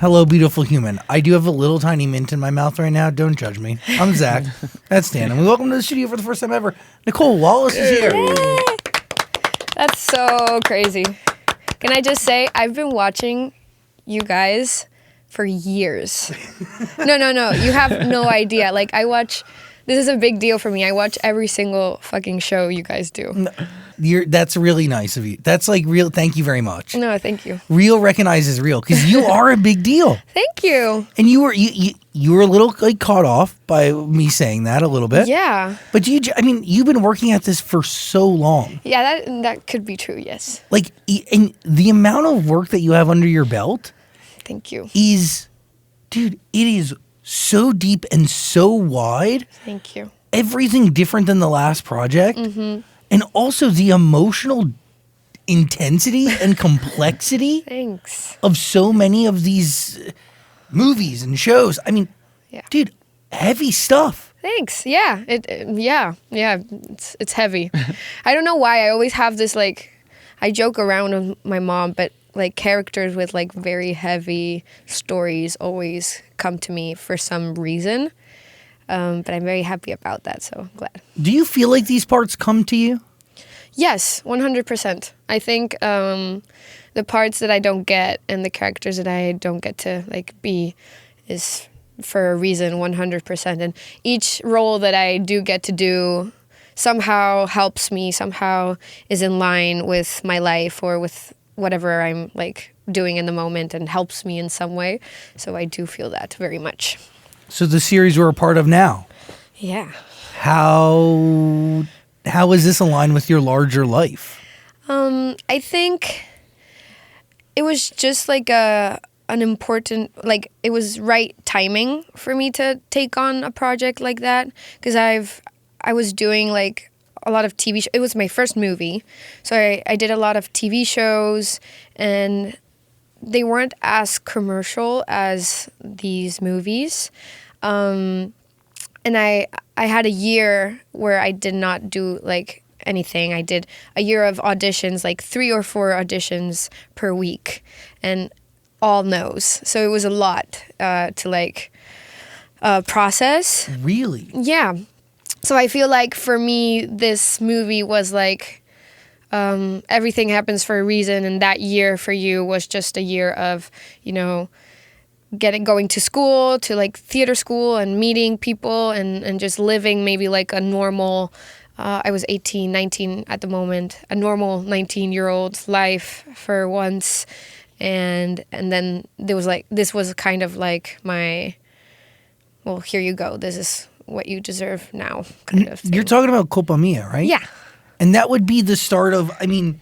Hello, beautiful human. I do have a little tiny mint in my mouth right now. Don't judge me. I'm Zach. That's Dan. And we welcome to the studio for the first time ever. Nicole Wallace is here. Yay! That's so crazy. Can I just say, I've been watching you guys for years. No. You have no idea. Like, this is a big deal for me. I watch every single fucking show you guys do. No, that's really nice of you. That's like real. Thank you very much. No, thank you. Real recognizes real because you are a big deal. Thank you. And you were a little like caught off by me saying that a little bit. Yeah. But you've been working at this for so long. Yeah, that could be true. Yes. Like, and the amount of work that you have under your belt. Thank you. Dude, it is so deep and so wide. Thank you. Everything different than the last project. Mm-hmm. And also the emotional intensity and complexity Thanks. of so many of these movies and shows. I mean, Dude, heavy stuff. Thanks. Yeah. It's heavy. I don't know why. I always have this, like, I joke around with my mom, but like characters with like very heavy stories always come to me for some reason. But I'm very happy about that, so I'm glad. Do you feel like these parts come to you? Yes, 100%. I think the parts that I don't get and the characters that I don't get to like be is for a reason, 100%. And each role that I do get to do somehow helps me, somehow is in line with my life or with whatever I'm like doing in the moment and helps me in some way. So I do feel that very much. So the series we're a part of now. Yeah. How is this aligned with your larger life? I think it was just like an important, like it was right timing for me to take on a project like that because I was doing like a lot of TV shows. It was my first movie, so I did a lot of TV shows and they weren't as commercial as these movies. And I had a year where I did not do like anything. I did a year of auditions, like 3 or 4 auditions per week and all no's. So it was a lot to like process. Really? Yeah. So I feel like for me, this movie was like everything happens for a reason, and that year for you was just a year of, going to school, to like theater school and meeting people and just living maybe like a normal, I was 18, 19 at the moment, a normal 19-year-old life for once. And then there was like, this was kind of like my, well, here you go. This is what you deserve now kind of thing. You're talking about Culpa Mia, right? Yeah. And that would be the start of, Skam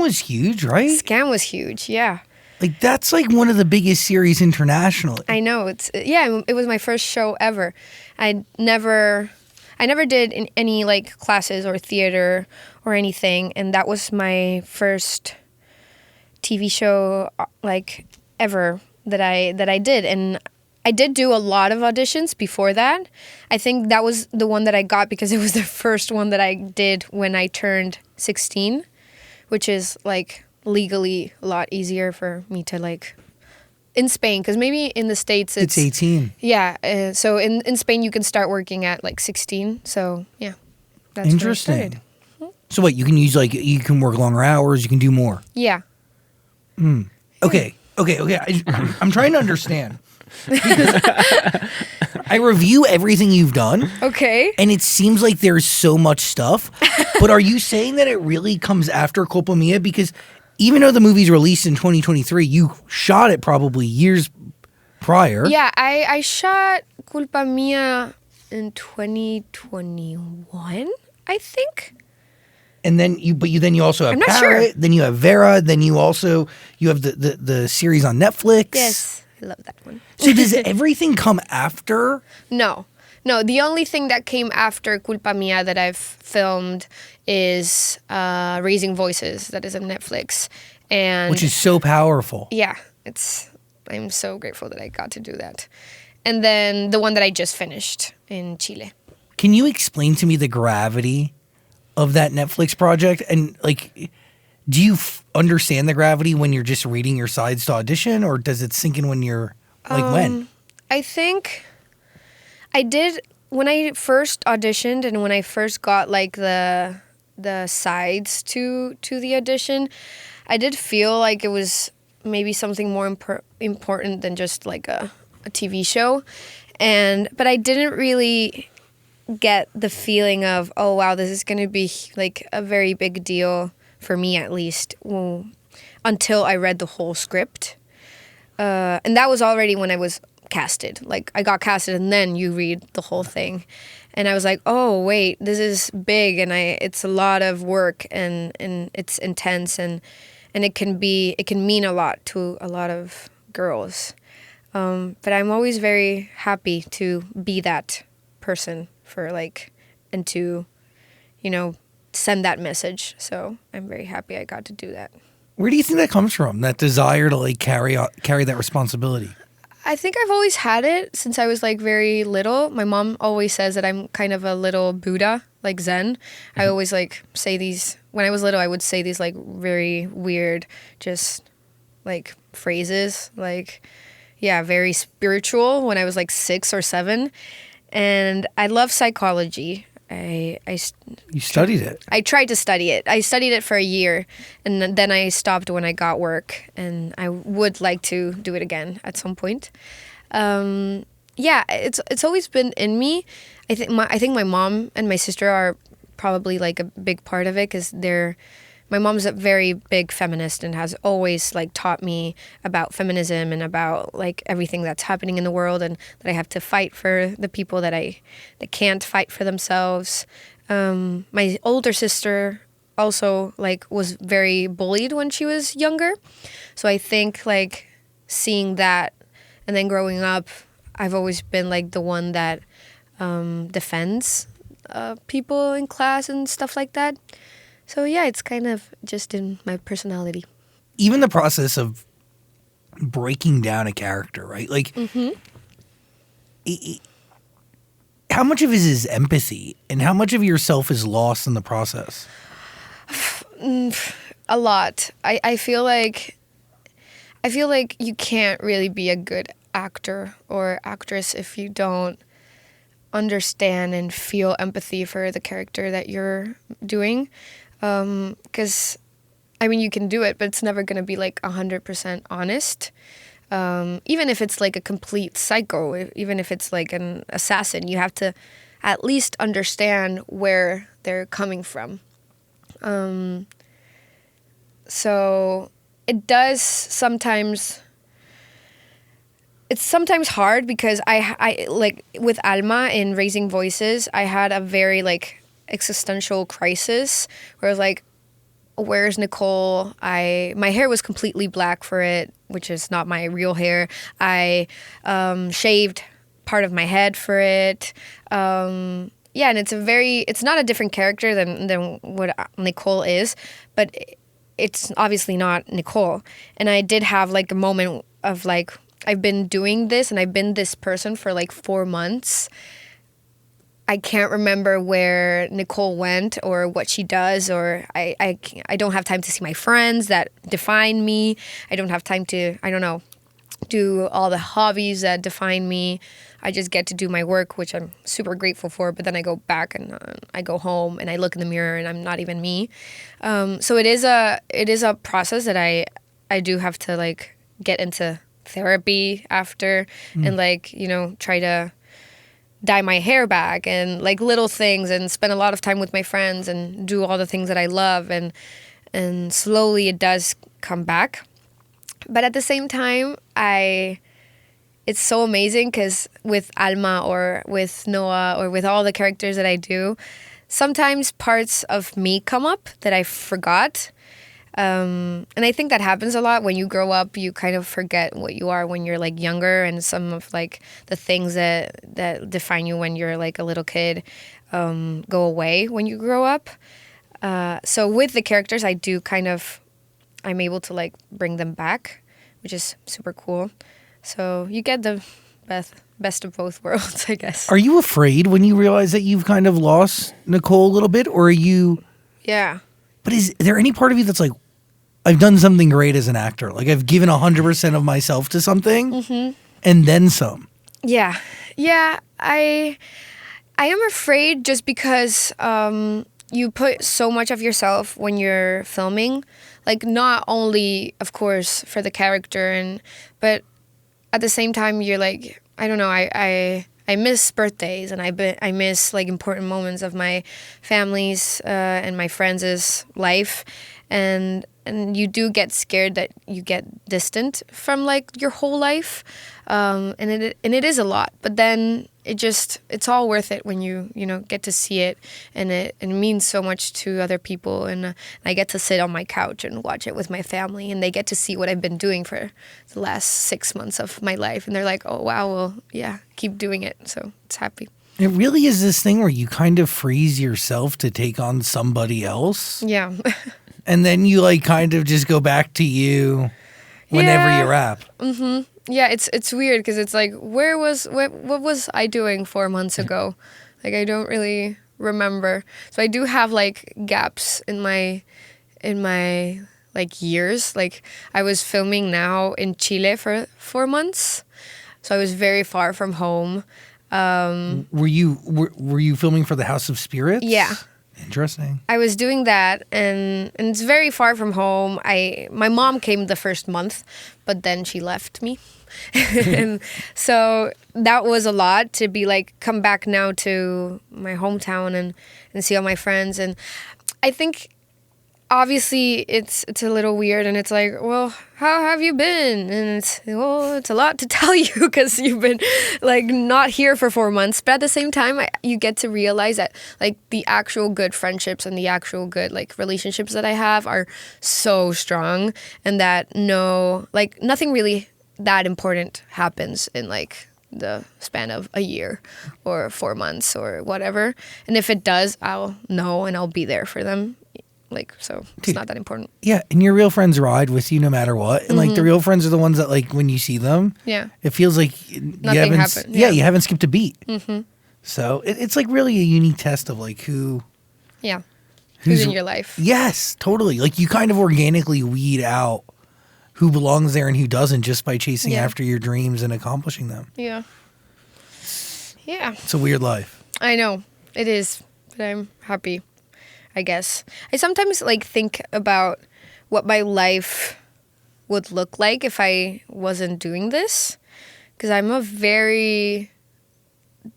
was huge, right? Skam was huge, yeah. Like, that's like one of the biggest series internationally. I know. It was my first show ever. I never did any like classes or theater or anything. And that was my first TV show like ever that I did. And I did do a lot of auditions before that. I think that was the one that I got because it was the first one that I did when I turned 16, which is like legally a lot easier for me to like in Spain, because maybe in the States it's 18. Yeah, so in Spain you can start working at like 16. So yeah, that's interesting. where I started. So what, you can use like, you can work longer hours, you can do more. Yeah. Okay. I'm trying to understand. Because I review everything you've done. Okay. And it seems like there's so much stuff. But are you saying that it really comes after Culpa Mia? Because even though the movie's released in 2023, you shot it probably years prior. Yeah, I shot Culpa Mia in 2021, I think. And then you also have I'm not Parrot, sure. then you have Vera, then you have the series on Netflix. Yes, I love that one. So does everything come after? No, the only thing that came after Culpa Mia that I've filmed is Raising Voices, that is on Netflix. And Which is so powerful. yeah, I'm so grateful that I got to do that. And then the one that I just finished in Chile. Can you explain to me the gravity of that Netflix project? And like, Do you understand the gravity when you're just reading your sides to audition, or does it sink in when you're when? I think I did when I first auditioned and when I first got like the sides to the audition. I did feel like it was maybe something more important than just like a TV show, but I didn't really get the feeling of, oh wow, this is gonna be like a very big deal for me, at least, until I read the whole script. And that was already when I was casted. Like, I got casted and then you read the whole thing. And I was like, oh, wait, this is big and it's a lot of work and it's intense and it can mean a lot to a lot of girls. But I'm always very happy to be that person for and to, send that message. So I'm very happy I got to do that. Where do you think that comes from? That desire to carry that responsibility? I think I've always had it since I was very little. My mom always says that I'm kind of a little Buddha, like Zen. Mm-hmm. I always say these, when I was little, I would say these very weird, just phrases, very spiritual when I was 6 or 7. And I love psychology. You studied it? I tried to study it. I studied it for a year, and then I stopped when I got work, and I would like to do it again at some point. It's always been in me. I think my mom and my sister are probably a big part of it because my mom's a very big feminist and has always taught me about feminism and about everything that's happening in the world, and that I have to fight for the people that can't fight for themselves. My older sister also was very bullied when she was younger, so I think seeing that and then growing up, I've always been the one that defends people in class and stuff like that. So yeah, it's kind of just in my personality. Even the process of breaking down a character, right? Mm-hmm. How much of it is empathy, and how much of yourself is lost in the process? A lot. I feel like you can't really be a good actor or actress if you don't understand and feel empathy for the character that you're doing. Because, you can do it, but it's never going to be 100% honest. Even if it's a complete psycho, even if it's an assassin, you have to at least understand where they're coming from. So it does sometimes... It's sometimes hard because I with Alma in Raising Voices, I had a very existential crisis where I was where's Nicole? My hair was completely black for it, which is not my real hair. I shaved part of my head for it. And it's not a different character than what Nicole is, but it's obviously not Nicole. And I did have a moment of I've been doing this and I've been this person for 4 months. I can't remember where Nicole went or what she does, or I don't have time to see my friends that define me. I don't have time to, do all the hobbies that define me. I just get to do my work, which I'm super grateful for, but then I go back and I go home and I look in the mirror and I'm not even me. So it is a process that I do have to get into therapy after and try to dye my hair back and little things and spend a lot of time with my friends and do all the things that I love, and slowly it does come back. But at the same time, it's so amazing because with Alma or with Noah or with all the characters that I do, sometimes parts of me come up that I forgot. And I think that happens a lot when you grow up. You kind of forget what you are when you're younger, and some of the things that define you when you're a little kid go away when you grow up. So with the characters, I'm able to bring them back, which is super cool. So you get the best of both worlds, I guess. Are you afraid when you realize that you've kind of lost Nicole a little bit, or are you? Yeah. But is there any part of you that's I've done something great as an actor. Like I've given 100% of myself to something and then some. Yeah. Yeah. I am afraid just because you put so much of yourself when you're filming. Like not only, of course, for the character, but at the same time, you're like, I don't know, I miss birthdays and I miss like important moments of my family's and my friends' life, and you do get scared that you get distant from like your whole life, and it is a lot. But then it's all worth it when you get to see it, and it means so much to other people, and I get to sit on my couch and watch it with my family, and they get to see what I've been doing for the last 6 months of my life, and they're like, oh wow, well yeah, keep doing it. So it's happy. It really is this thing where you kind of freeze yourself to take on somebody else. Yeah. And then you like kind of just go back to you whenever Yeah. you rap. Yeah, it's weird because it's like, what was I doing 4 months ago? Like I don't really remember. So I do have like gaps in my like years. Like I was filming now in Chile for 4 months, so I was very far from home. Were you filming for the House of Spirits? Yeah. Interesting. I was doing that, and it's very far from home. My mom came the first month, but then she left me. And so that was a lot to be like, come back now to my hometown and see all my friends. And I think obviously it's a little weird, and it's like, well, how have you been? And it's a lot to tell you because you've been like not here for 4 months. But at the same time, you get to realize that like the actual good friendships and the actual good like relationships that I have are so strong, and that nothing really that important happens in like the span of a year or 4 months or whatever. And if it does, I'll know and I'll be there for them. Like, so it's not that important. Yeah, and your real friends ride with you no matter what. And like the real friends are the ones that like when you see them, Yeah. it feels like Nothing happened. Yeah, Yeah. you haven't skipped a beat. So it's like really a unique test of like who's in your life. Yes, totally. Like you kind of organically weed out who belongs there and who doesn't just by chasing Yeah. after your dreams and accomplishing them. Yeah. Yeah. It's a weird life. I know. It is. But I'm happy, I guess. I sometimes like think about what my life would look like if I wasn't doing this. Because I'm a very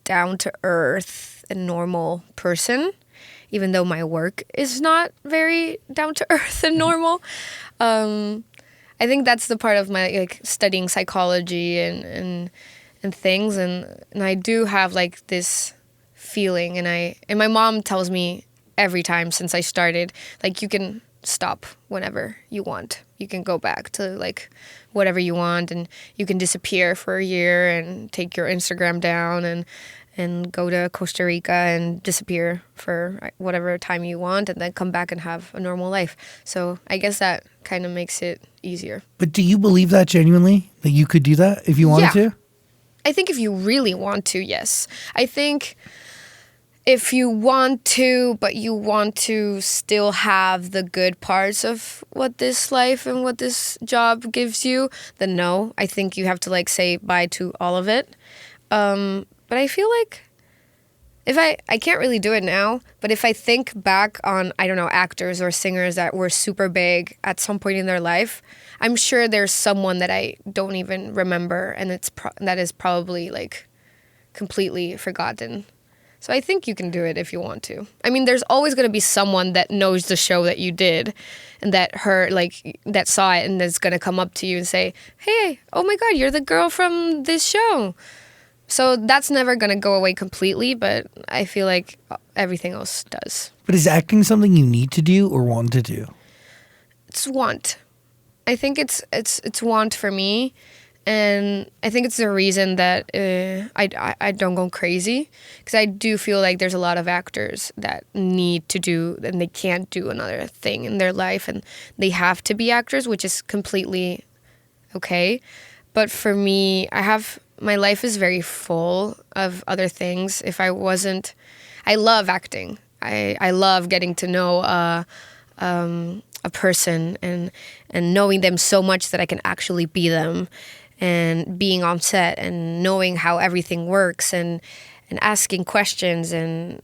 down-to-earth and normal person, even though my work is not very down-to-earth and normal. I think that's the part of my like studying psychology and things, and I do have like this feeling, and my mom tells me every time since I started, like, you can stop whenever you want. You can go back to like whatever you want, and you can disappear for a year and take your Instagram down and go to Costa Rica and disappear for whatever time you want, and then come back and have a normal life. So I guess that kind of makes it easier. But do you believe that genuinely, that you could do that if you wanted to? I think if you really want to, yes. I think if you want to, but you want to still have the good parts of what this life and what this job gives you, then no. I think you have to like say bye to all of it. But I feel like if I can't really do it now, but if I think back on, I don't know, actors or singers that were super big at some point in their life, I'm sure there's someone that I don't even remember, and that is probably like completely forgotten. So I think you can do it if you want to. I mean, there's always going to be someone that knows the show that you did and that saw it and that's going to come up to you and say, hey, oh my God, you're the girl from this show. So that's never going to go away completely, but I feel like everything else does. But is acting something you need to do or want to do? It's want. I think it's want for me. And I think it's the reason that I don't go crazy, because I do feel like there's a lot of actors that need to do, and they can't do another thing in their life, and they have to be actors, which is completely okay. But for me, my life is very full of other things. If I wasn't, I love acting. I love getting to know a person and knowing them so much that I can actually be them, and being on set and knowing how everything works and asking questions and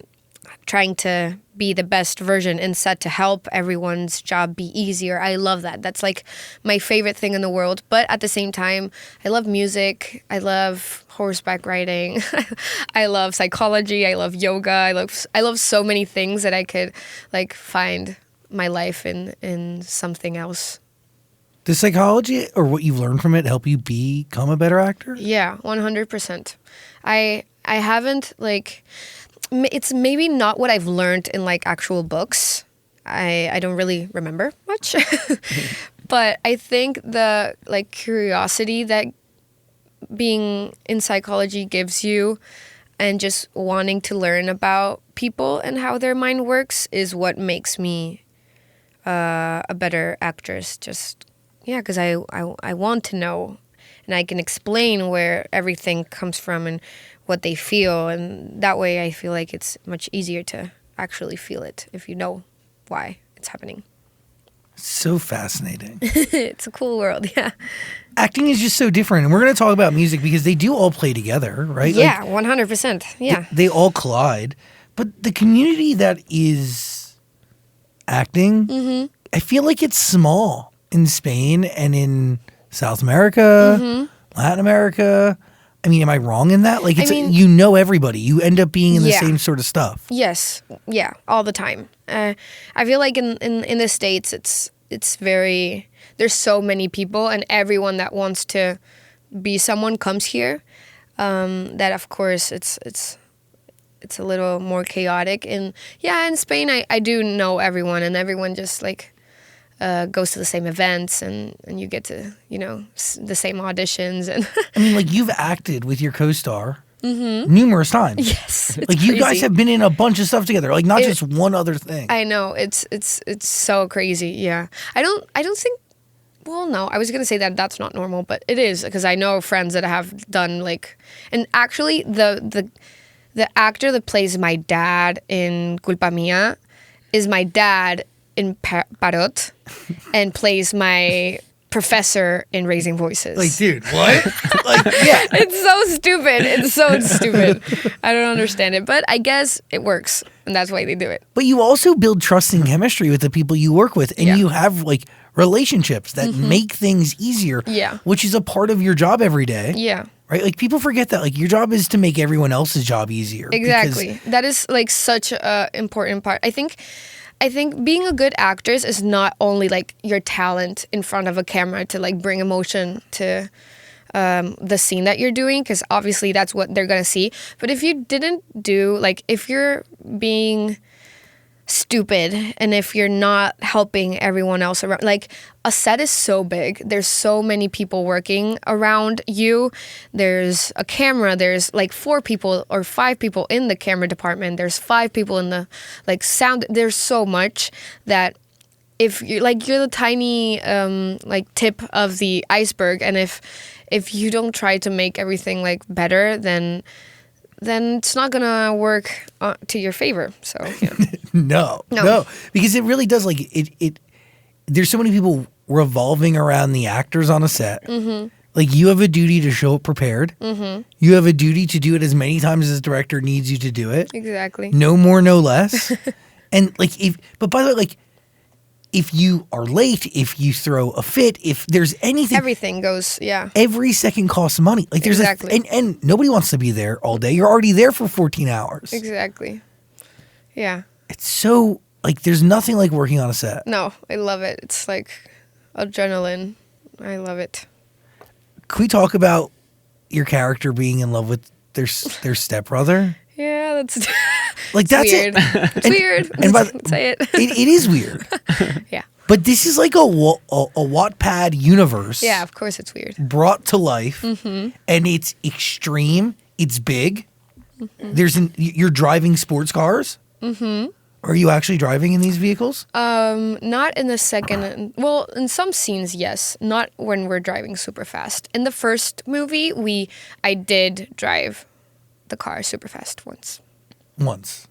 trying to be the best version in set to help everyone's job be easier. I love that. That's like my favorite thing in the world. But at the same time, I love music. I love horseback riding. I love psychology. I love yoga. I love so many things that I could like find my life in something else. Does psychology or what you've learned from it help you become a better actor? Yeah, 100%. I haven't like, it's maybe not what I've learned in like actual books. I don't really remember much. But I think the like curiosity that being in psychology gives you and just wanting to learn about people and how their mind works is what makes me a better actress. Just yeah, because I want to know, and I can explain where everything comes from and what they feel, and that way I feel like it's much easier to actually feel it if you know why it's happening. So fascinating. It's a cool world, yeah. Acting is just so different, and we're going to talk about music because they do all play together, right? Yeah, 100%. Yeah. They all collide, but the community that is acting, I feel like it's small in Spain and in South America, Latin America. I mean, am I wrong in that? Like, it's you know everybody. You end up being in the same sort of stuff. Yes. Yeah. All the time. I feel like in the States, it's very, there's so many people, and everyone that wants to be someone comes here. That of course it's a little more chaotic. And yeah, in Spain, I do know everyone, and everyone just like goes to the same events, and you get to, you know, the same auditions. And I mean, like, you've acted with your co-star numerous times. Yes, like you guys have been in a bunch of stuff together, like not just one other thing. I know, it's so crazy. Yeah, I don't think. Well, no, I was gonna say that that's not normal, but it is, because I know friends that have done like, and actually the actor that plays my dad in Culpa Mia is my dad in Parot and plays my professor in Raising Voices. Like, dude, what? Like, yeah. It's so stupid. It's so stupid. I don't understand it, but I guess it works, and that's why they do it. But you also build trust and chemistry with the people you work with, and you have like relationships that make things easier, which is a part of your job every day. Yeah. Right? Like, people forget that like your job is to make everyone else's job easier. Exactly. That is like such a important part. I think being a good actress is not only like your talent in front of a camera to like bring emotion to the scene that you're doing, because obviously that's what they're gonna see. But if you didn't do, like, if you're being stupid and if you're not helping everyone else around, like, a set is so big, there's so many people working around you, there's a camera, there's like 4 people or 5 people in the camera department, there's 5 people in the like sound, there's so much that if you're like, you're the tiny like tip of the iceberg, and if you don't try to make everything like better, then it's not gonna work to your favor. So yeah. No, because it really does, like, it there's so many people revolving around the actors on a set. Like, you have a duty to show up prepared. You have a duty to do it as many times as the director needs you to do it. Exactly. No more, no less. And like, but by the way, like, if you are late, if you throw a fit, if there's anything, everything goes, yeah. Every second costs money. Like, there's and nobody wants to be there all day. You're already there for 14 hours. Exactly. Yeah. It's so, like, there's nothing like working on a set. No, I love it. It's like adrenaline. I love it. Can we talk about your character being in love with their stepbrother? Yeah, that's like, that's weird. It's weird. And say it. It is weird. Yeah. But this is like a Wattpad universe. Yeah, of course it's weird. Brought to life, and it's extreme. It's big. You're driving sports cars. Are you actually driving in these vehicles? Not in the second. Well, in some scenes, yes. Not when we're driving super fast. In the first movie, I did drive the car super fast once. Once.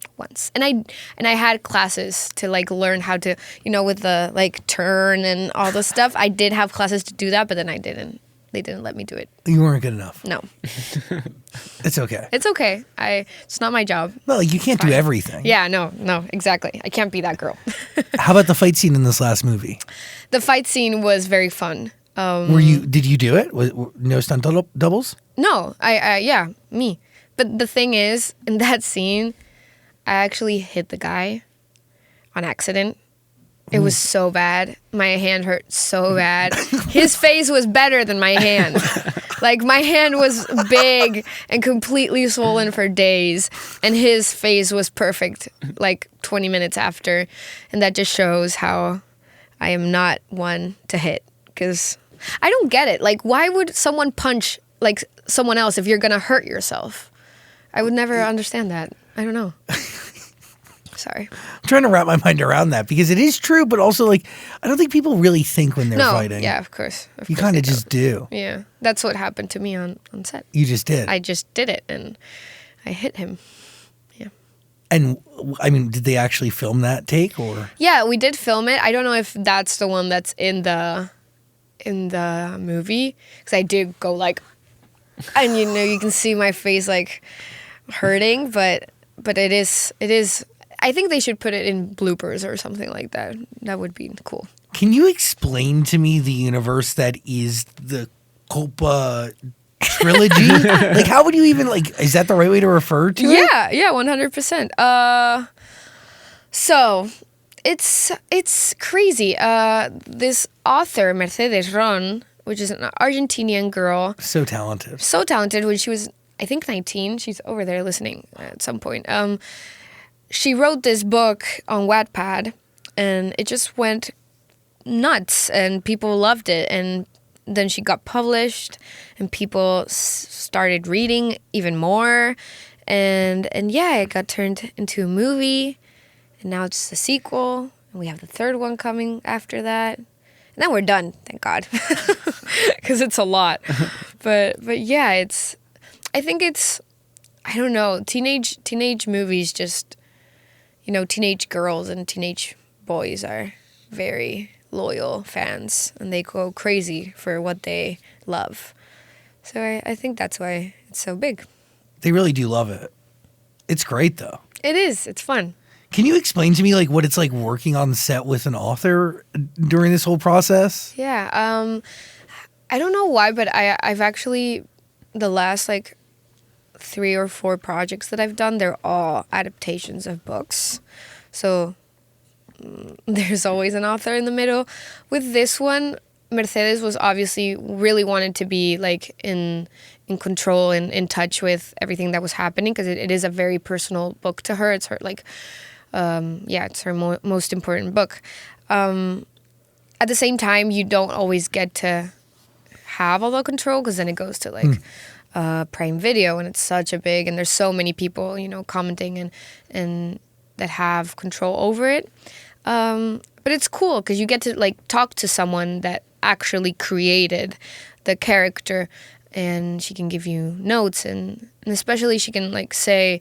And I had classes to like learn how to, with the like turn and all the stuff. I did have classes to do that, but then I didn't. They didn't let me do it. You weren't good enough. No. It's okay. It's okay. It's not my job. Well, you can't do everything. Yeah, no, exactly. I can't be that girl. How about the fight scene in this last movie? The fight scene was very fun. Did you do it? No stunt doubles? No, yeah, me. But the thing is, in that scene, I actually hit the guy on accident. It was so bad. My hand hurt so bad. His face was better than my hand. Like, my hand was big and completely swollen for days, and his face was perfect, like, 20 minutes after. And that just shows how I am not one to hit, because I don't get it. Like, why would someone punch, like, someone else if you're going to hurt yourself? I would never understand that. I don't know. Sorry. I'm trying to wrap my mind around that because it is true, but also, like, I don't think people really think when they're fighting. Yeah, of course. You kind of just do. Yeah. That's what happened to me on set. You just did. I just did it, and I hit him. Yeah. And, I mean, did they actually film that take, or? Yeah, we did film it. I don't know if that's the one that's in the movie, because I did go, like, and, you can see my face, like, hurting, but it is. I think they should put it in bloopers or something like that. That would be cool. Can you explain to me the universe that is the Culpa Trilogy? Like, how would you even, like, is that the right way to refer to it? Yeah, 100%. So, it's crazy. This author, Mercedes Ron, which is an Argentinian girl. So talented. When she was, I think, 19. She's over there listening at some point. She wrote this book on Wattpad, and it just went nuts, and people loved it. And then she got published, and people started reading even more. And yeah, it got turned into a movie, and now it's the sequel, and we have the third one coming after that. And then we're done, thank God, because it's a lot. But yeah, I think I don't know, teenage movies just... teenage girls and teenage boys are very loyal fans, and they go crazy for what they love. So I think that's why it's so big. They really do love it. It's great, though. It is. It's fun. Can you explain to me, like, what it's like working on set with an author during this whole process? Yeah. I don't know why, but I've actually, the last, like, 3 or 4 projects that I've done, they're all adaptations of books. So there's always an author in the middle. With this one, Mercedes was obviously really wanted to be like in control and in touch with everything that was happening, because it is a very personal book to her. It's her like, it's her most important book. At the same time, you don't always get to have all the control, because then it goes to like Prime Video, and it's such a big, and there's so many people, commenting and that have control over it. But it's cool because you get to like talk to someone that actually created the character, and she can give you notes, and especially she can like say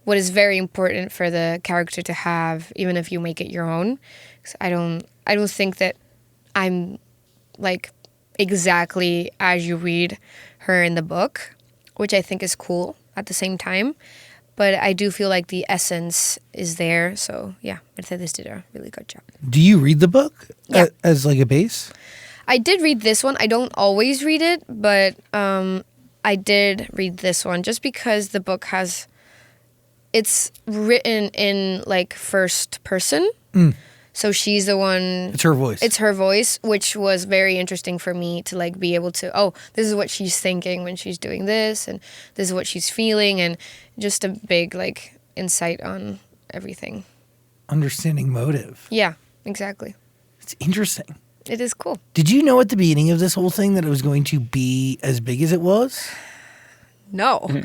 what is very important for the character to have, even if you make it your own. 'Cause I don't think that I'm like exactly as you read her in the book, which I think is cool at the same time. But I do feel like the essence is there. So, yeah, Mercedes did a really good job. Do you read the book as like a base? I did read this one. I don't always read it, but I did read this one just because the book has... It's written in, like, first person. So she's the one... It's her voice. It's her voice, which was very interesting for me to, like, be able to... Oh, this is what she's thinking when she's doing this, and this is what she's feeling, and just a big, like, insight on everything. Understanding motive. Yeah, exactly. It's interesting. It is cool. Did you know at the beginning of this whole thing that it was going to be as big as it was? No.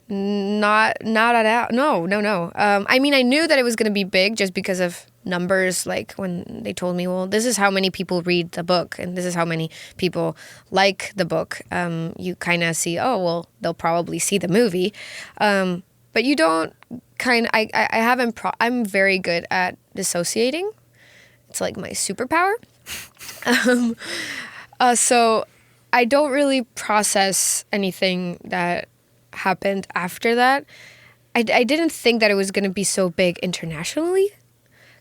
Not at all. No. I mean, I knew that it was going to be big just because of numbers. Like when they told me, well, this is how many people read the book and this is how many people like the book. You kind of see, oh, well, they'll probably see the movie. but you don't I haven't I'm very good at dissociating. It's like my superpower. So I don't really process anything that happened after that. I didn't think that it was going to be so big internationally.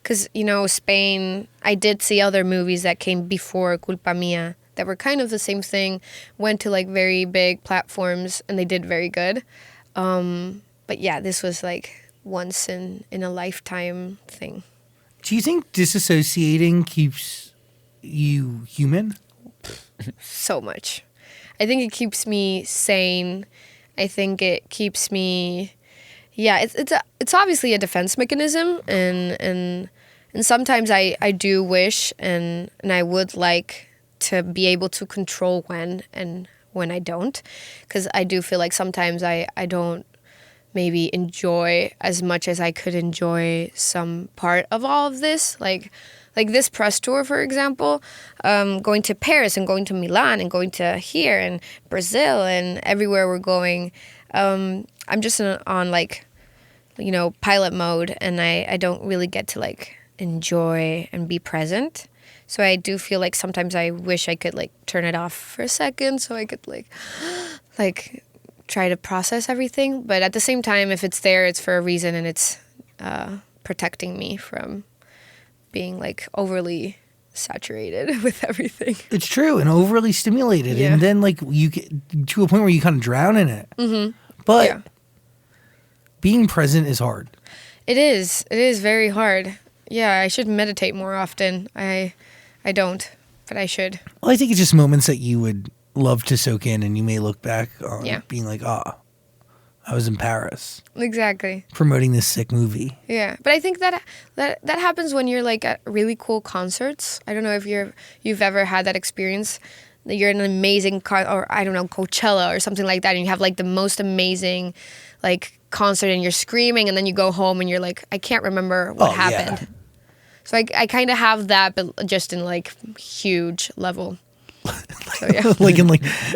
Because, Spain, I did see other movies that came before Culpa Mia that were kind of the same thing, went to like very big platforms, and they did very good. But yeah, this was like once in a lifetime thing. Do you think disassociating keeps you human? So much. I think it keeps me sane. I think it keeps me... Yeah, it's obviously a defense mechanism, and sometimes I do wish and I would like to be able to control when I don't, because I do feel like sometimes I don't maybe enjoy as much as I could enjoy some part of all of this, like this press tour, for example, going to Paris and going to Milan and going to here and Brazil and everywhere we're going. I'm just on like, pilot mode, and I don't really get to like enjoy and be present. So I do feel like sometimes I wish I could like turn it off for a second so I could like try to process everything. But at the same time, if it's there, it's for a reason, and it's protecting me from being like overly saturated with everything. It's true, and overly stimulated, Yeah. and then like you get to a point where you kind of drown in it. Mm-hmm. But Yeah. being present is hard. It is very hard. Yeah, I should meditate more often. I don't, but I should. Well, I think it's just moments that you would love to soak in, and you may look back on Yeah. being like, I was in Paris Exactly. promoting this sick movie. Yeah, but I think that happens when you're like at really cool concerts. I don't know if you've ever had that experience. That you're in an amazing or I don't know, Coachella or something like that, and you have like the most amazing like concert, and you're screaming, and then you go home and you're like, I can't remember what happened. Yeah. So I kind of have that, but just in like huge level. So, yeah. Like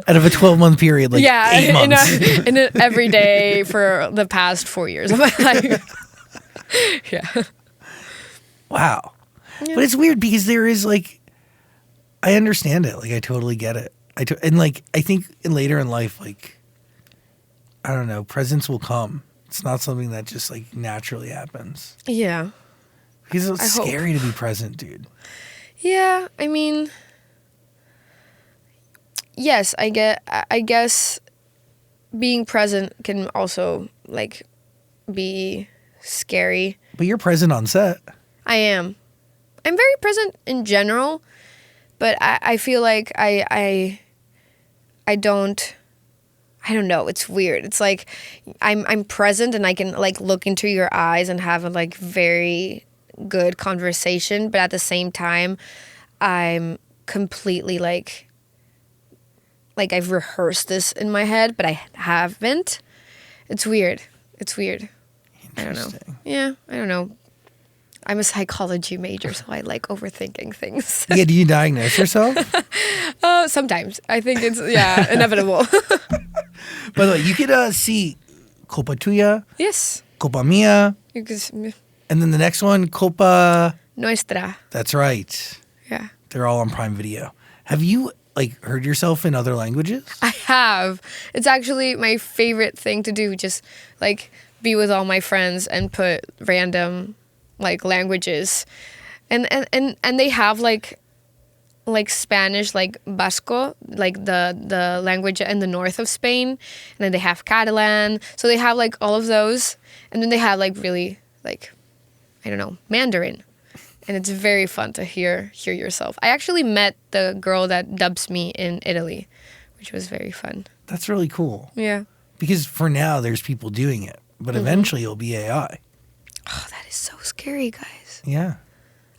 out of a 12-month period, like 8 months. in a every day for the past 4 years of my life. Yeah. Wow. Yeah. But it's weird because there is like, I understand it. Like I totally get it. And like, I think later in life, like, I don't know, presence will come. It's not something that just like naturally happens. Yeah. Because it's I scary to be present, dude. Yeah, I mean, yes, I guess being present can also like be scary. But you're present on set. I am. I'm very present in general, but I feel like I don't know. It's weird. It's like I'm present and I can like look into your eyes and have a like very good conversation, but at the same time, I'm completely like I've rehearsed this in my head, but I haven't. It's weird. I don't know. Yeah, I don't know. I'm a psychology major, so I like overthinking things. Yeah, do you diagnose yourself? Sometimes. I think it's, inevitable. By the way, you could see Culpa Tuya, Yes. Culpa Mia, You could, and then the next one, Culpa... Nuestra. That's right. Yeah. They're all on Prime Video. Have you, like, heard yourself in other languages? I have. It's actually my favorite thing to do, just, like, be with all my friends and put random, like, languages. And they have, like Spanish, like Basco, like the language in the north of Spain. And then they have Catalan. So they have, like, all of those. And then they have, like, really, like, I don't know, Mandarin. And it's very fun to hear yourself. I actually met the girl that dubs me in Italy, which was very fun. That's really cool. Yeah. Because for now, there's people doing it. But eventually, it'll be AI. Oh, that is so scary, guys. Yeah.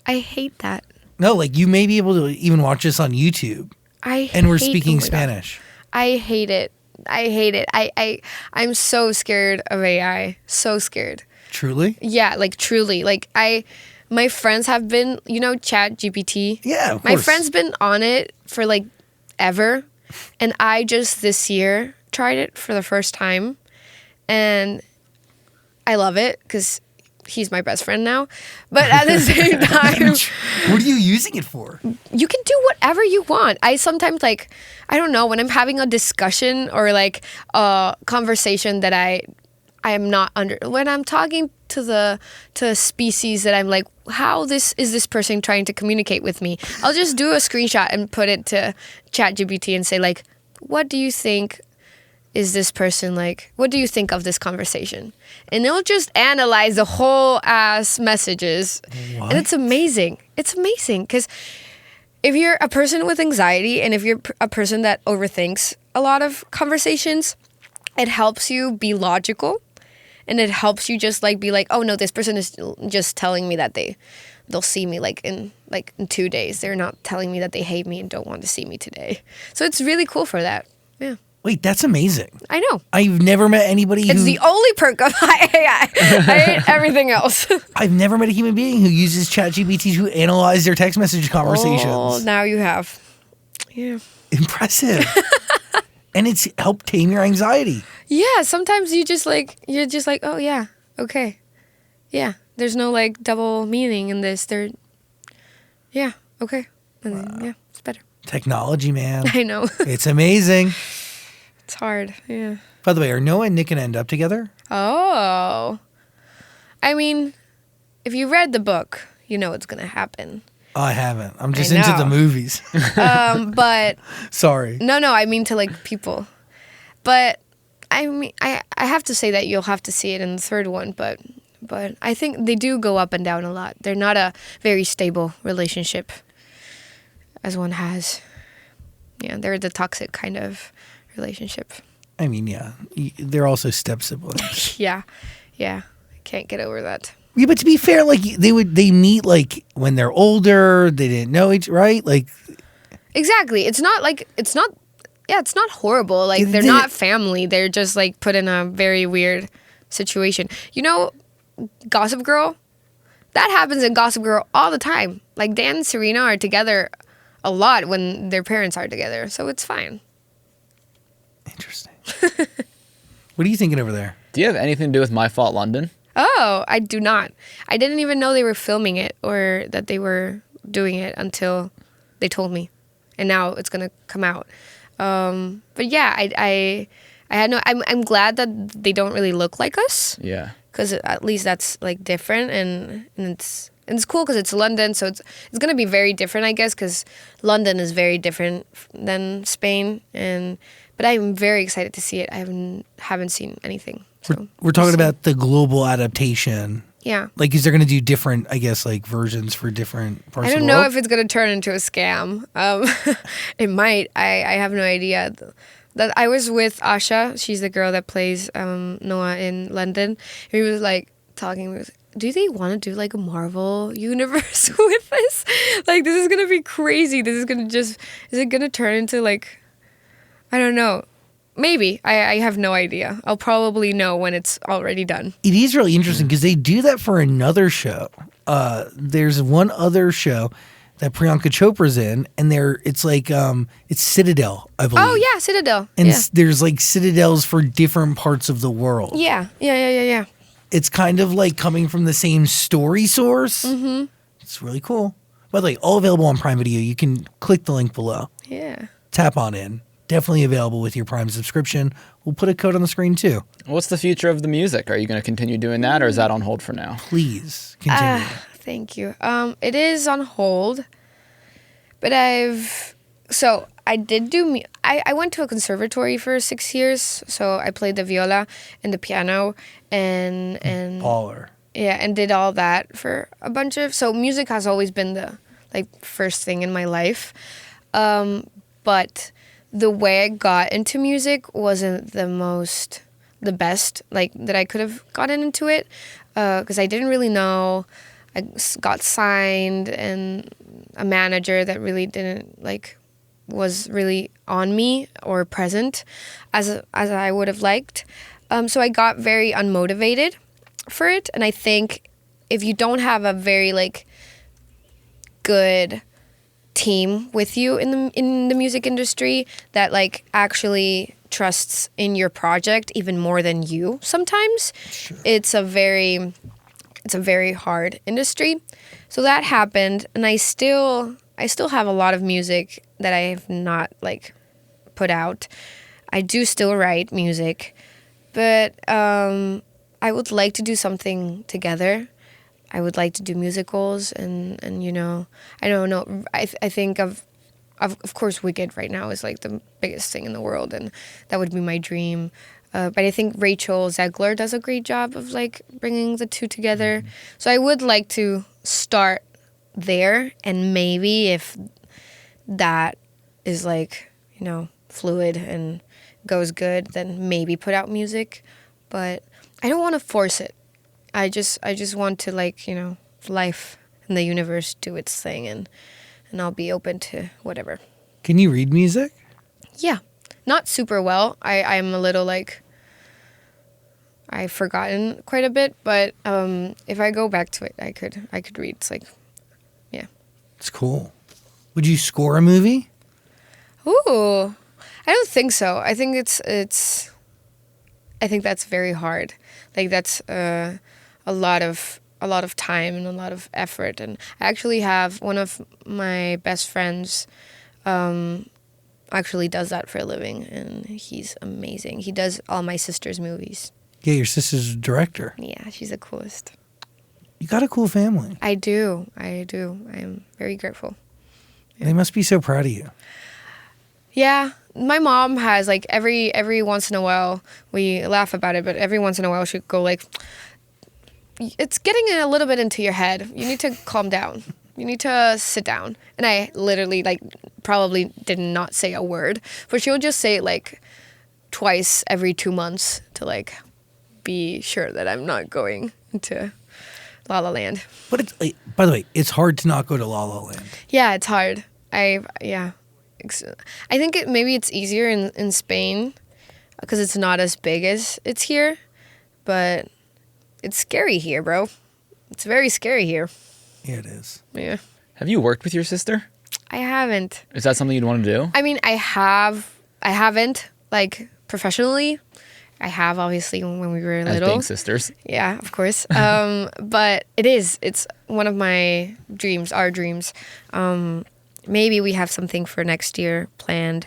I hate that. No, like, you may be able to even watch this on YouTube. And we're speaking oh my God. Spanish. I hate it. I'm so scared of AI. So scared. Truly? Yeah, like, truly. Like, my friends have been, Chat GPT. Yeah, of course. My friend's been on it for, like, ever. And I just this year tried it for the first time. And I love it because he's my best friend now. But at the same time, What are you using it for? you can do whatever you want. I sometimes like, I don't know, when I'm having a discussion or like a conversation that I am not under, when I'm talking to a species that I'm like, how is this person trying to communicate with me? I'll just do a screenshot and put it to ChatGPT and say like, what do you think is this person like? What do you think of this conversation? And it'll just analyze the whole ass messages. What? And it's amazing. It's amazing because if you're a person with anxiety and if you're a person that overthinks a lot of conversations, it helps you be logical. And it helps you just like be like, oh no, this person is just telling me that they'll see me like in 2 days. They're not telling me that they hate me and don't want to see me today. So it's really cool for that. Yeah. Wait, that's amazing. I know. I've never met anybody It's the only perk of my AI. I hate everything else. I've never met a human being who uses ChatGPT to analyze their text message conversations. Oh, now you have. Yeah. Impressive. And it's helped tame your anxiety. Yeah, sometimes you're just like, oh yeah, okay. Yeah, there's no like double meaning in this. Yeah, okay. And then, yeah, it's better. Technology, man. I know. It's amazing. It's hard, yeah. By the way, are Noah and Nick going to end up together? Oh. I mean, if you read the book, you know what's going to happen. Oh, I haven't. I'm just I into know. the movies. But Sorry. no, I mean to like people. But I mean, I have to say that you'll have to see it in the third one, but I think they do go up and down a lot. They're not a very stable relationship as one has. Yeah, they're the toxic kind of relationship. I mean, yeah. They're also step siblings. Yeah. I can't get over that. Yeah, but to be fair, like they meet like when they're older, they didn't know each right? Like Exactly. It's not horrible. Like they're not family. They're just like put in a very weird situation. You know, Gossip Girl? That happens in Gossip Girl all the time. Like Dan and Serena are together a lot when their parents are together. So it's fine. Interesting. What are you thinking over there? Do you have anything to do with My Fault London? Oh, I do not. I didn't even know they were filming it or that they were doing it until they told me. And now it's going to come out. But yeah, I had no. I'm glad that they don't really look like us. Yeah. Because at least that's like different, and it's cool because it's London, so it's gonna be very different, I guess, because London is very different than Spain, but I'm very excited to see it. I haven't seen anything. So We're talking about the global adaptation. Yeah. Like, is there going to do different, I guess, like versions for different parts of the world? I don't know if it's going to turn into a scam. It might. I have no idea. That I was with Asha. She's the girl that plays Noah in London. We was like talking. We was, do they want to do like a Marvel universe with this? Like, this is going to be crazy. This is going to is it going to turn into like, I don't know. Maybe. I have no idea. I'll probably know when it's already done. It is really interesting because they do that for another show. There's one other show that Priyanka Chopra's in, and it's like it's Citadel, I believe. Oh yeah, Citadel. And yeah. there's like Citadels for different parts of the world. Yeah. It's kind of like coming from the same story source. Mm-hmm. It's really cool. By the way, all available on Prime Video. You can click the link below. Yeah. Tap on in. Definitely available with your Prime subscription. We'll put a code on the screen too. What's the future of the music? Are you going to continue doing that, or is that on hold for now? Please continue. Thank you. It is on hold, but I did do I went to a conservatory for 6 years, so I played the viola and the piano and Baller. yeah, and did all that for a bunch of. So music has always been the first thing in my life, but the way I got into music wasn't the best that I could have gotten into it, because I didn't really know. I got signed and a manager that really didn't was really on me or present as I would have liked. So I got very unmotivated for it, and I think if you don't have a very good team with you in the music industry that like actually trusts in your project even more than you sometimes. It's a very hard industry. So that happened, and I still have a lot of music that I have not like put out. I do still write music, but I would like to do something together. I would like to do musicals, and you know, I don't know. I think of course Wicked right now is like the biggest thing in the world, and that would be my dream. But I think Rachel Zegler does a great job of like bringing the two together. So I would like to start there, and maybe if that is like, you know, fluid and goes good, then maybe put out music. But I don't want to force it. I just want to, like, you know, life and the universe do its thing, and I'll be open to whatever. Can you read music? Yeah, not super well. I'm a little like, I've forgotten quite a bit, but if I go back to it, I could read. It's like, yeah. It's cool. Would you score a movie? Ooh, I don't think so. I think I think that's very hard. Like that's a lot of time and a lot of effort. And I actually have one of my best friends actually does that for a living, and he's amazing. He does all my sister's movies. Yeah, your sister's a director. Yeah, she's the coolest. You got a cool family. I do. I'm very grateful. They must be so proud of you. Yeah, my mom has like every once in a while, we laugh about it, but every once in a while she'll go like, it's getting a little bit into your head. You need to calm down. You need to sit down. And I literally like probably did not say a word, but she'll just say it like twice every 2 months to like be sure that I'm not going into La La Land. But it's, by the way, it's hard to not go to La La Land. Yeah, it's hard. I think maybe it's easier in Spain because it's not as big as it's here, but it's scary here, bro. It's very scary here. Yeah, it is. Yeah. Have you worked with your sister? I haven't. Is that something you'd want to do? I mean, I haven't, like, professionally. I have, obviously, when we were As little. being sisters. Yeah, of course. But it's one of my dreams, our dreams. Maybe we have something for next year planned.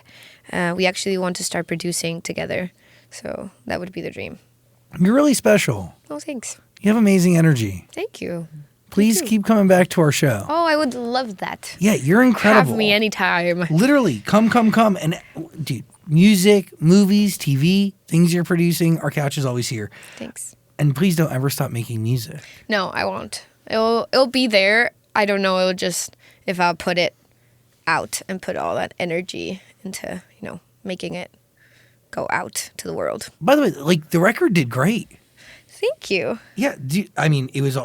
We actually want to start producing together. So that would be the dream. You're really special. Oh, thanks. You have amazing energy. Thank you. Please keep coming back to our show. Oh, I would love that. Yeah, you're incredible. Have me anytime. Literally, come. And, dude, music, movies, TV, things you're producing, our couch is always here. Thanks. And please don't ever stop making music. No, I won't. It'll be there. I don't know. It'll just, if I'll put it out and put all that energy into, you know, making it go out to the world. By the way, like, the record did great. Thank you. Yeah, I mean, it was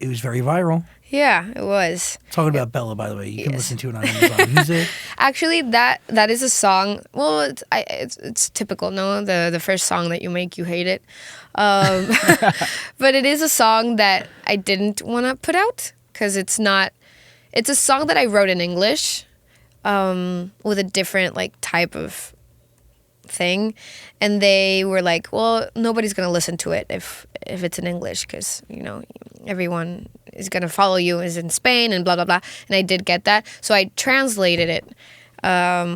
very viral. Yeah, it was. Talking about Bella, by the way, you can Yes. listen to it on Amazon Music. Actually, that is a song. Well, it's typical. No, the first song that you make, you hate it. But it is a song that I didn't want to put out because it's not. It's a song that I wrote in English, with a different like type of thing, and they were like, well, nobody's gonna listen to it if it's in English because, you know, everyone is gonna follow you is in Spain and blah blah blah. And I did get that, so I translated it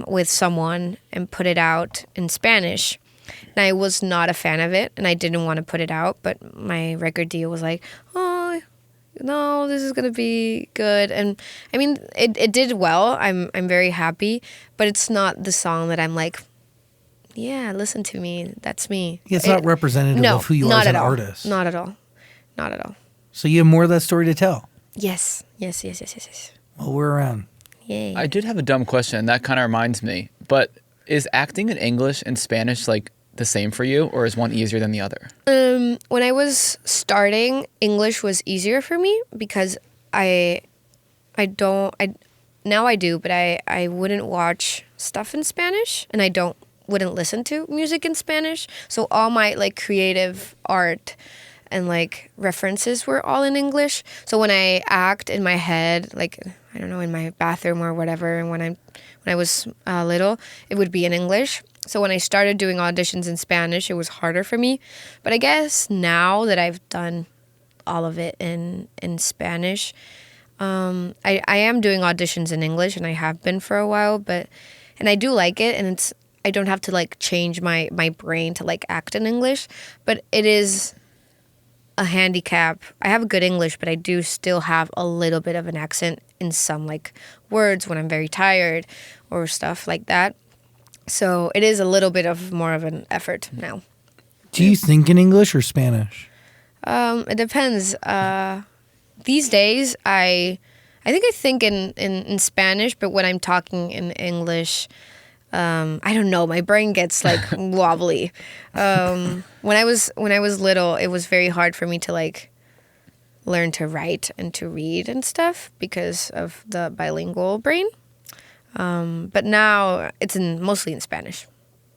with someone and put it out in Spanish. And I was not a fan of it, and I didn't want to put it out, but my record deal was like, oh no, this is gonna be good. And I mean, it did well. I'm very happy, but it's not the song that I'm like, yeah, listen to me. That's me. Yeah, it's not representative of who you are as an artist. Not at all. Not at all. So you have more of that story to tell. Yes. Well, we're around. Yay. I did have a dumb question. That kind of reminds me. But is acting in English and Spanish like the same for you, or is one easier than the other? When I was starting, English was easier for me because now I do, but I wouldn't watch stuff in Spanish, and I wouldn't listen to music in Spanish. So all my like creative art and like references were all in English. So when I act in my head, like I don't know, in my bathroom or whatever, and when I was little, it would be in English. So when I started doing auditions in Spanish, it was harder for me. But I guess now that I've done all of it in Spanish, I am doing auditions in English, and I have been for a while, and I do like it, and I don't have to like change my brain to like act in English, but it is a handicap. I have good English, but I do still have a little bit of an accent in some like words when I'm very tired or stuff like that. So it is a little bit of more of an effort now. Do you think in English or Spanish? It depends. These days, I think in Spanish, but when I'm talking in English, I don't know. My brain gets like wobbly. When I was little, it was very hard for me to like learn to write and to read and stuff because of the bilingual brain. But now it's mostly in Spanish.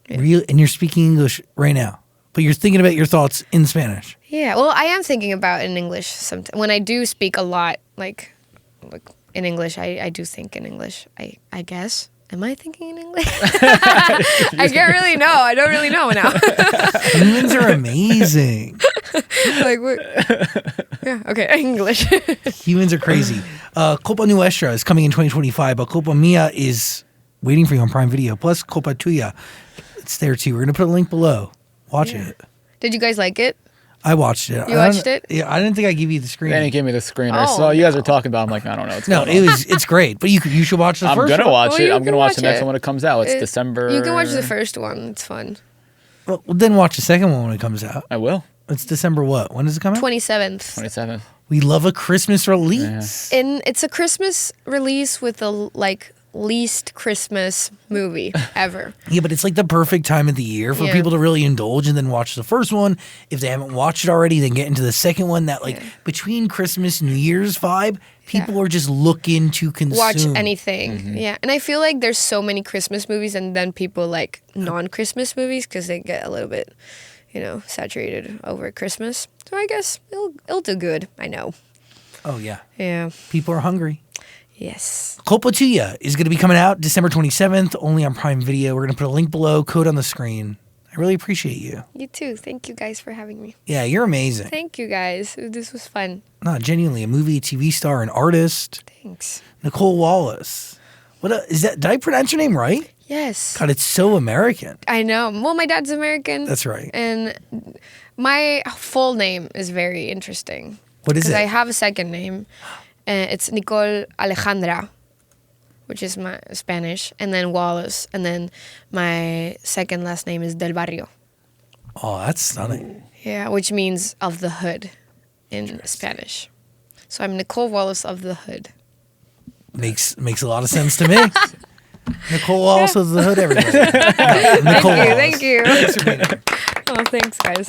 Yeah. Real, and you're speaking English right now, but you're thinking about your thoughts in Spanish. Yeah, well, I am thinking about in English sometimes. When I do speak a lot, like in English, I do think in English. I guess. Am I thinking in English? I can't really know. I don't really know now. Humans are amazing. Like, yeah, okay, English. Humans are crazy. Culpa Nuestra is coming in 2025, but Culpa Mia is waiting for you on Prime Video. Plus, Culpa Tuya, it's there too. We're going to put a link below. Watch it. Did you guys like it? I watched it. You watched it? Yeah, I didn't think I gave you the screen. Danny gave me the screener. I Oh, saw you guys are talking about it. I'm like, I don't know. It's great, but you should watch the I'm first going to one. watch Well, it. you I'm going to can watch the watch next it. one when it comes out. It's December. You can watch the first one. It's fun. Well, then watch the second one when it comes out. I will. It's December what? When does it come out? 27th. 27th. We love a Christmas release. And it's a Christmas release with the like least Christmas movie ever. Yeah, but it's like the perfect time of the year for people to really indulge and then watch the first one. If they haven't watched it already, then get into the second one. That like between Christmas, New Year's vibe, people are just looking to consume. Watch anything. Yeah. And I feel like there's so many Christmas movies and then people like non-Christmas movies because they get a little bit, saturated over Christmas. So I guess it'll do good. I know. Oh, yeah. Yeah. People are hungry. Yes. Culpa Tuya is going to be coming out December 27th, only on Prime Video. We're going to put a link below, code on the screen. I really appreciate you. You too. Thank you guys for having me. Yeah, you're amazing. Thank you guys. This was fun. No, genuinely, a movie, TV star, an artist. Thanks. Nicole Wallace. Is that? Did I pronounce your name right? Yes. God, it's so American. I know. Well, my dad's American. That's right. And my full name is very interesting. What is it? Because I have a second name. It's Nicole Alejandra, which is my Spanish, and then Wallace, and then my second last name is Del Barrio. Oh, that's stunning. Yeah, which means of the hood in Spanish. So I'm Nicole Wallace of the hood. Makes a lot of sense to me. Nicole Wallace of the hood, everybody. Nicole Thank you. Wallace. Thank you. Thanks for being here. Oh, thanks, guys.